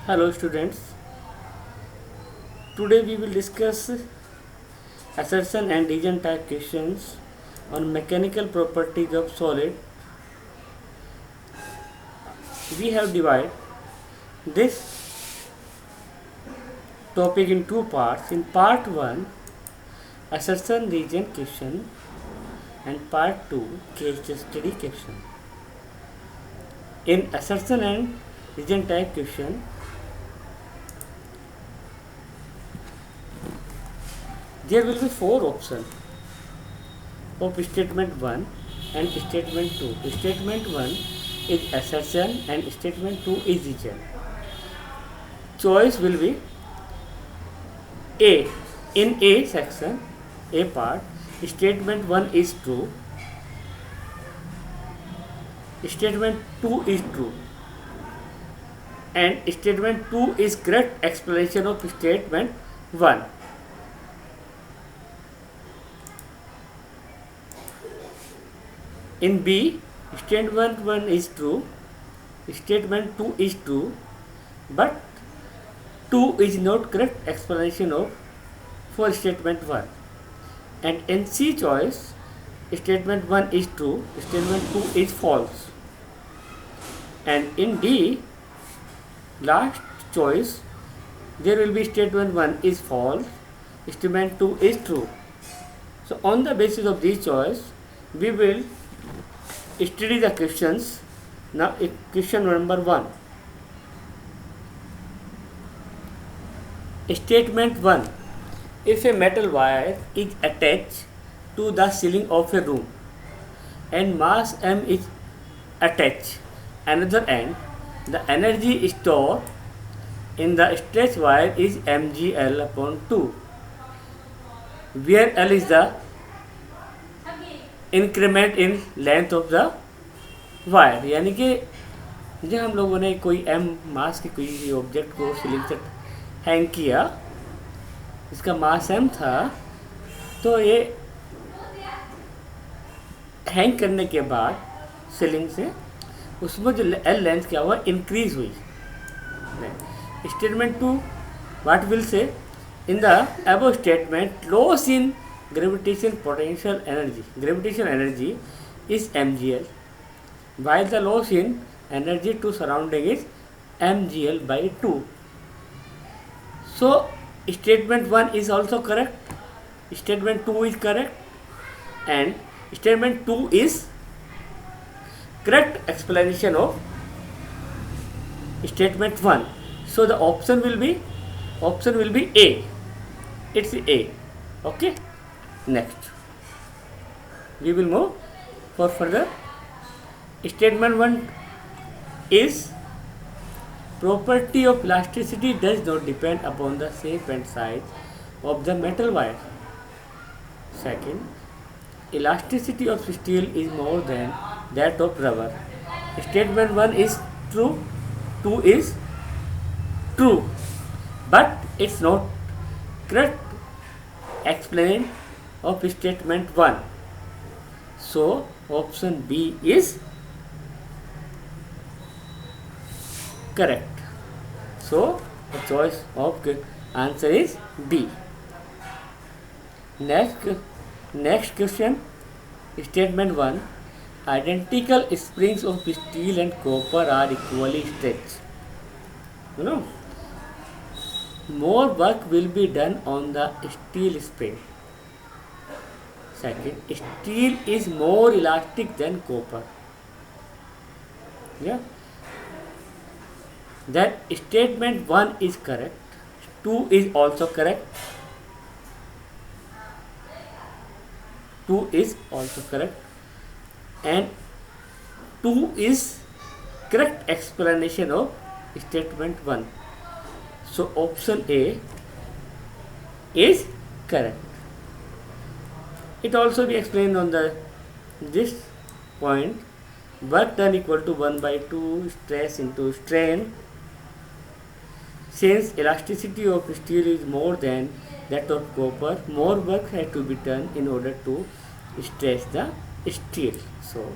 Hello students, today we will discuss assertion and region type questions on mechanical properties of solid. We have divided this topic in two parts. In part 1, assertion region question, and part 2, case study question. In assertion and region type question, there will be four options of statement 1 and statement 2. Statement 1 is assertion and statement 2 is region. Choice will be A. In A section, A part, statement 1 is true, statement 2 is true, and statement 2 is correct explanation of statement 1. In B, statement 1 is true, statement 2 is true, but 2 is not correct explanation of for statement 1. And in C choice, statement 1 is true, statement 2 is false. And in D, last choice, there will be statement 1 is false, statement 2 is true. So on the basis of this choice, we will study the questions. Now question number 1. Statement 1. If a metal wire is attached to the ceiling of a room and mass m is attached another end, the energy stored in the stretched wire is mgl upon 2, where L is the increment in length of the wire. यानी कि जब हम लोगों ने कोई M मास के कोई object को सीलिंग से हैंग किया, इसका मास एम था, तो ये हैंग करने के बाद सीलिंग से उसमें जो एल लेंथ क्या हुआ, इंक्रीज हुई. Statement 2 what will say in the above statement loss in gravitation potential energy is mgl, while the loss in energy to surrounding is mgl by 2. So statement 1 is also correct, statement 2 is correct, and statement 2 is correct explanation of statement 1. So the option will be A. It's A. Okay. Next, we will move for further. Statement 1 is property of elasticity does not depend upon the shape and size of the metal wire. Second, elasticity of steel is more than that of rubber. Statement 1 is true, 2 is true, but it's not correct explain of statement 1. So option B is correct. So the choice of answer is B. Next question, statement 1. Identical springs of steel and copper are equally stretched. More work will be done on the steel spring. Second, steel is more elastic than copper. Yeah. That statement 1 is correct. 2 is also correct. 2 is also correct. And 2 is correct explanation of statement 1. So option A is correct. It also be explained on this point. Work done equal to 1 by 2 stress into strain. Since elasticity of steel is more than that of copper, more work had to be done in order to stretch the steel. So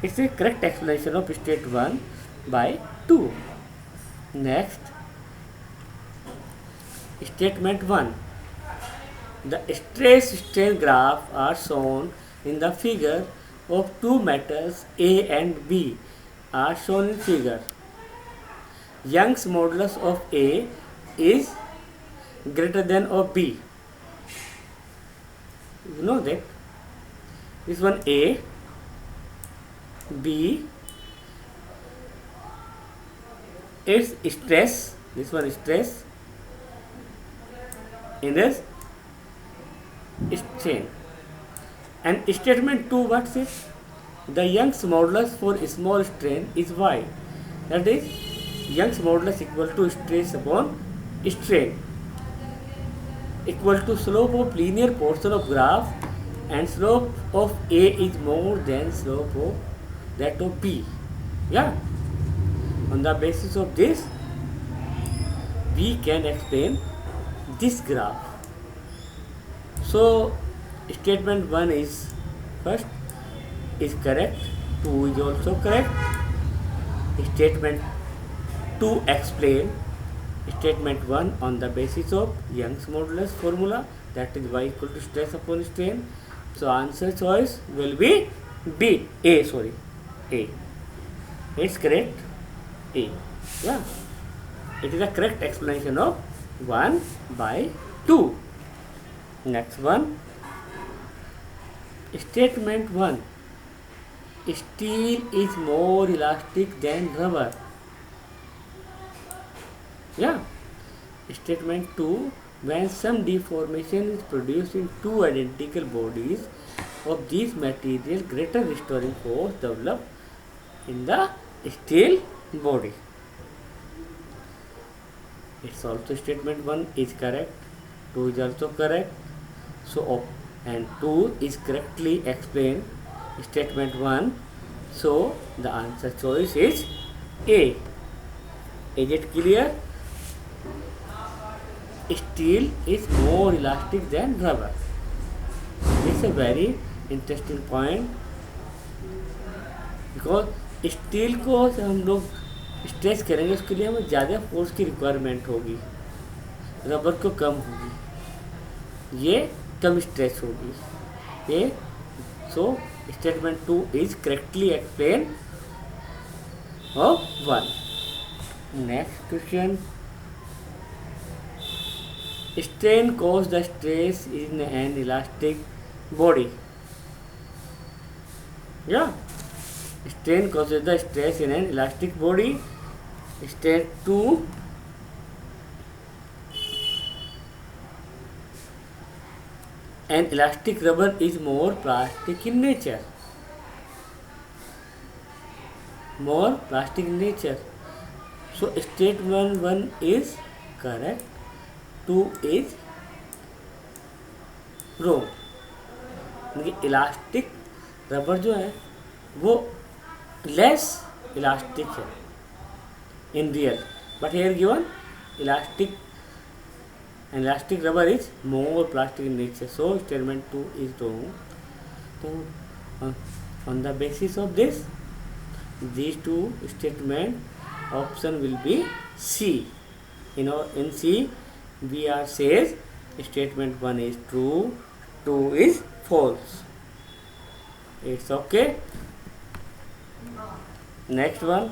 it's a correct explanation of state 1 by 2. Next, statement 1. The stress strain graph are shown in the figure of two metals A and B are shown in figure. Young's modulus of A is greater than of B. You know that. This one A, B, its stress, this one is stress, in this strain. And statement 2, what's it? The Young's modulus for small strain is Y. That is, Young's modulus equal to stress upon strain equal to slope of linear portion of graph, and slope of A is more than slope of that of B. Yeah. On the basis of this, we can explain this graph. So statement 1 is first is correct, 2 is also correct. Statement 2 explain statement 1 on the basis of Young's modulus formula, that is Y equal to stress upon strain. So answer choice will be B. A. Sorry, A. It's correct. A. Yeah. It is a correct explanation of 1 by 2. Next one. Statement 1. Steel is more elastic than rubber. Yeah. Statement 2. When some deformation is produced in two identical bodies of these materials, greater restoring force develops in the steel body. It's also statement 1 is correct, 2 is also correct. So and 2 is correctly explained statement 1. So the answer choice is A. Is it clear? Steel is more elastic than rubber. This is a very interesting point, because steel को हम लोग stretch करेंगे, उसके लिए हमें ज़्यादा force की requirement होगी, रबर को कम होगी, ये कम स्ट्रेच होगी। ये सो statement 2 is correctly explain of 1. Next question. Strain causes the stress in an elastic body. Yeah. Strain causes the stress in an elastic body. Step 2. An elastic rubber is more plastic in nature. More plastic in nature. So statement 1 is correct. 2 is wrong. Elastic rubber जो है वो less elastic है in real, but here given elastic rubber is more plastic in nature. So statement 2 is wrong. तो on the basis of this these two statement option will be C. In C we are says statement 1 is true, 2 is false. It's okay. Next one.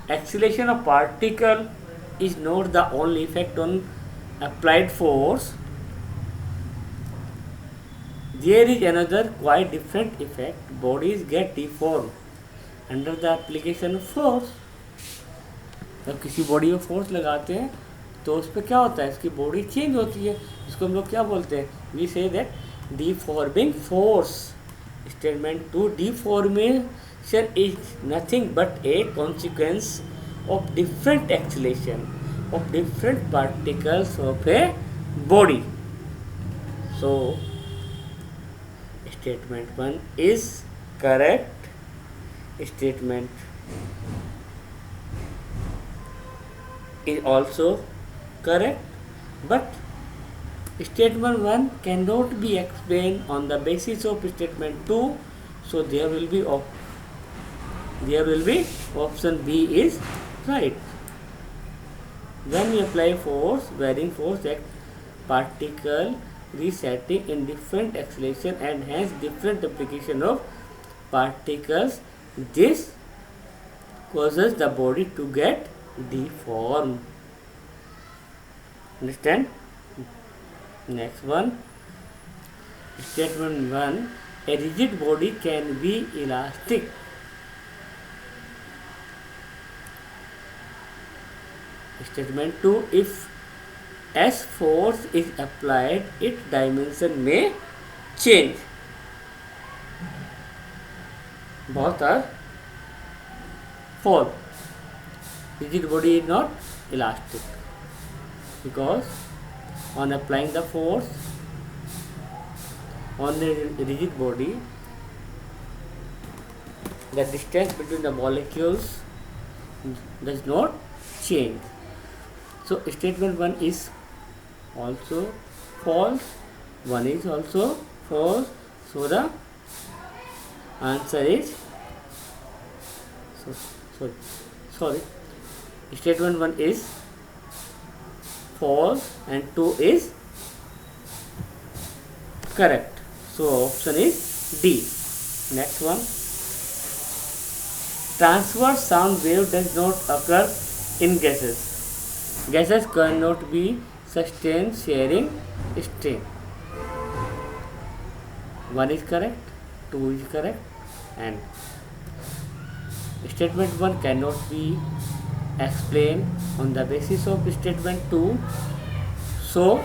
Acceleration of particle is not the only effect on applied force. There is another quite different effect. Bodies get deformed under the application of force. जब किसी body में force लगाते हैं तो उस पर क्या होता है, इसकी बॉडी चेंज होती है. इसको हम लोग क्या बोलते हैं? We say that deforming force. Statement 2. Deformation is nothing but a consequence of different acceleration of different particles of a body. So statement 1 is correct. Statement is also correct, but statement 1 cannot be explained on the basis of statement 2, so there will be There will be option B is right. When we apply force, varying force at particle resetting in different acceleration and hence different application of particles, this causes the body to get deformed. Understand? Next one, statement 1, a rigid body can be elastic. Statement 2, if as force is applied, its dimension may change. Both are false. Rigid body is not elastic because on applying the force on the rigid body, the distance between the molecules does not change. So statement 1 is also false, 1 is also false. So the answer is sorry. Statement 1 is false and 2 is correct. So option is D. Next one. Transverse sound wave does not occur in gases. Gases cannot be sustained sharing strain. 1 is correct, 2 is correct, and statement 1 cannot be explained on the basis of statement 2. So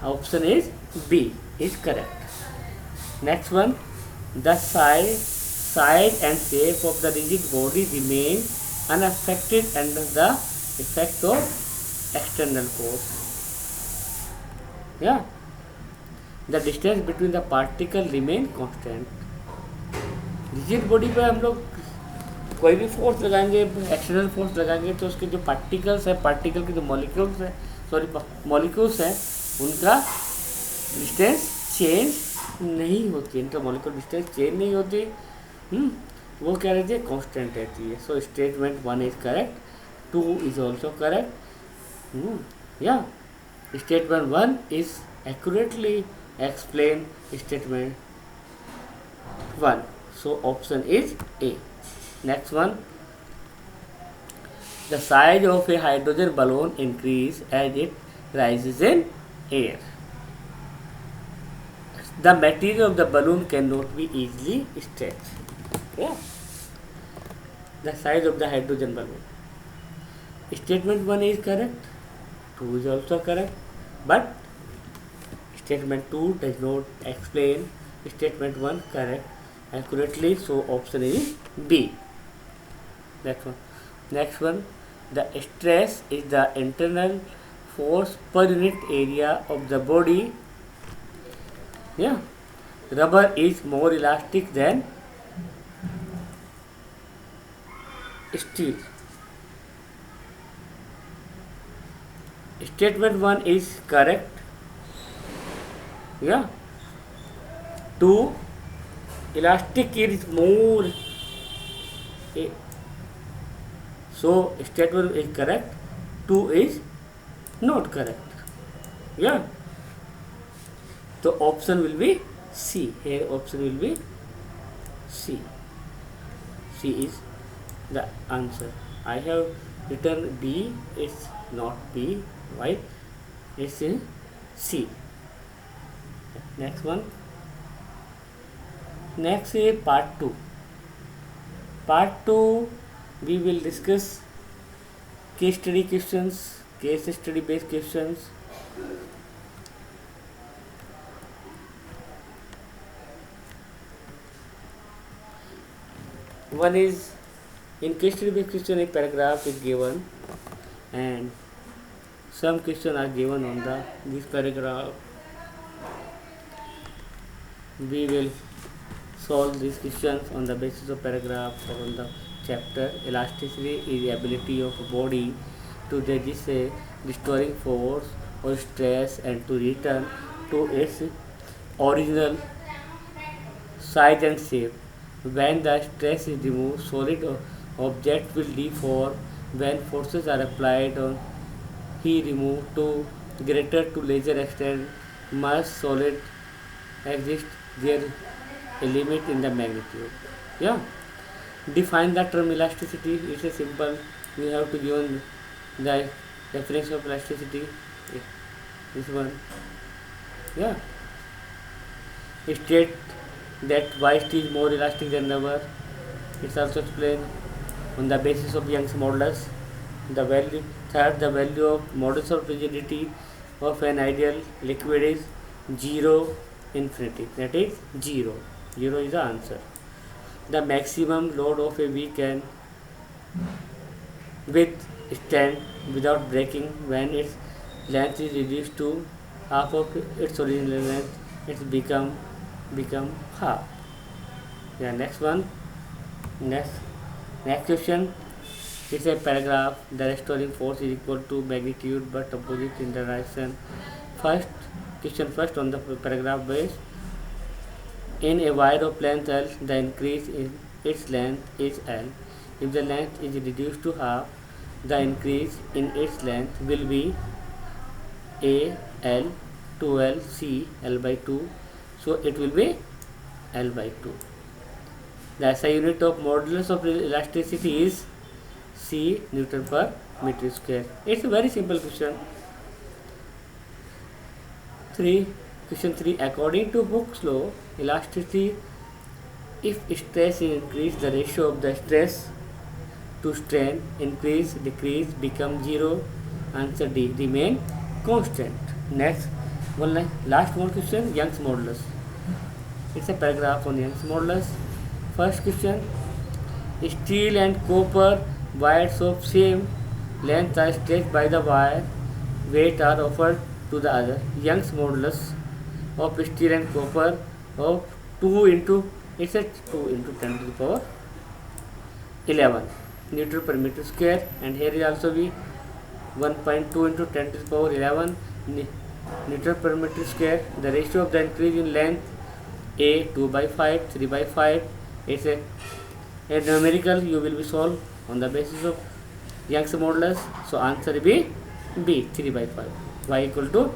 option is B is correct. Next one, the size and shape of the rigid body remain unaffected under the effect of external force. Yeah, the distance between the particle remain constant. Rigid body पे हम लोग कोई भी force लगाएंगे, external force लगाएंगे, तो उसके जो पार्टिकल्स है, पार्टिकल के जो मॉलिक्यूल्स हैं, मॉलिक्यूल्स हैं, उनका डिस्टेंस चेंज नहीं होती, इनका मॉलिक्यूल डिस्टेंस चेंज नहीं होती, वो क्या रहती है, कांस्टेंट रहती है. So statement 1 is correct, 2 is also correct. या statement 1 is accurately explain statement 1. So option is A. Next one, the size of a hydrogen balloon increase as it rises in air. The material of the balloon cannot be easily stretched. Yeah. The size of the hydrogen balloon. Statement 1 is correct, 2 is also correct, but statement 2 does not explain statement 1 correct accurately, so option is B. Next one, the stress is the internal force per unit area of the body. Yeah, rubber is more elastic than steel. Statement 1 is correct. Yeah, 2, elastic is more. So statement is correct, 2 is not correct. Yeah, so option will be C. Here option will be C. C is the answer. I have written B, it's not B. Why? It's in C. Next one. Next is part 2. Part 2 we will discuss case study questions, case study based questions. One is in case study based question, a paragraph is given and some questions are given on this paragraph. We will solve these questions on the basis of paragraph or on the chapter. Elasticity is the ability of a body to resist a restoring force or stress and to return to its original size and shape. When the stress is removed, solid object will deform. When forces are applied on he removed to greater to lesser extent, mass solid exists there a limit in the magnitude. Yeah. Define the term elasticity. It's a simple. We have to give the definition of elasticity. This one. Yeah. State that waist is more elastic than rubber. It's also explained on the basis of Young's modulus. The value third, the value of modulus of rigidity of an ideal liquid is 0 infinity. That is 0. 0 is the answer. The maximum load of a weekend with stand without breaking when its length is reduced to half of its original length, it's become half. Yeah, next one. Next question. It's a paragraph. The restoring force is equal to magnitude but opposite in the direction. First question first on the paragraph base. In a wire of length L, the increase in its length is L. If the length is reduced to half, the increase in its length will be A L 2L C L by 2. So it will be L by 2. The SI unit of modulus of elasticity is C Newton per meter square. It's a very simple question. Question 3. According to Hooke's law, elasticity, if stress is increased, the ratio of the stress to strain increase, decrease, become 0. Answer D. Remain constant. Next, last one question, Young's modulus. It's a paragraph on Young's modulus. First question, steel and copper wires of same length are stretched by the wire, weight are offered to the other. Young's modulus of steel and copper of 2 into, it's a 2 into 10 to the power 11 Newton per meter square, and here is also be 1.2 into 10 to the power 11 Newton per meter square. The ratio of the increase in length A 2 by 5, 3 by 5. It's a numerical you will be solved on the basis of Young's modulus. So answer B 3 by 5. Y equal to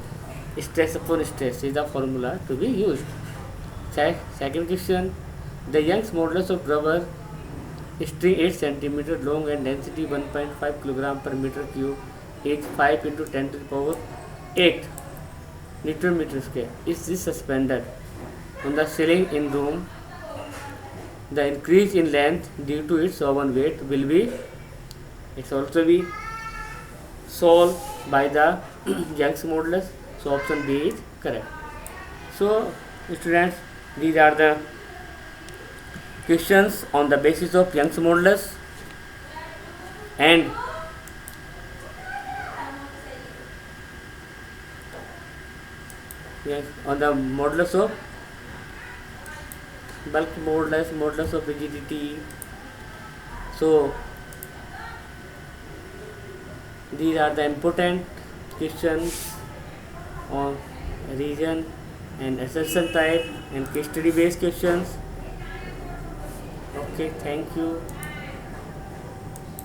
stress upon stress is the formula to be used. Second question, the Young's modulus of rubber string 8 cm long and density 1.5 kg per meter cube is 5 into 10 to the power 8 Newton meter square. Is this suspended on the ceiling in room? The increase in length due to its own weight will be, it's also be solved by the Young's modulus. So option B is correct. So students, these are the questions on the basis of Young's modulus, and yes, on the modulus of bulk modulus of rigidity. So these are the important questions on region and assertion type and case study based questions. Okay, thank you.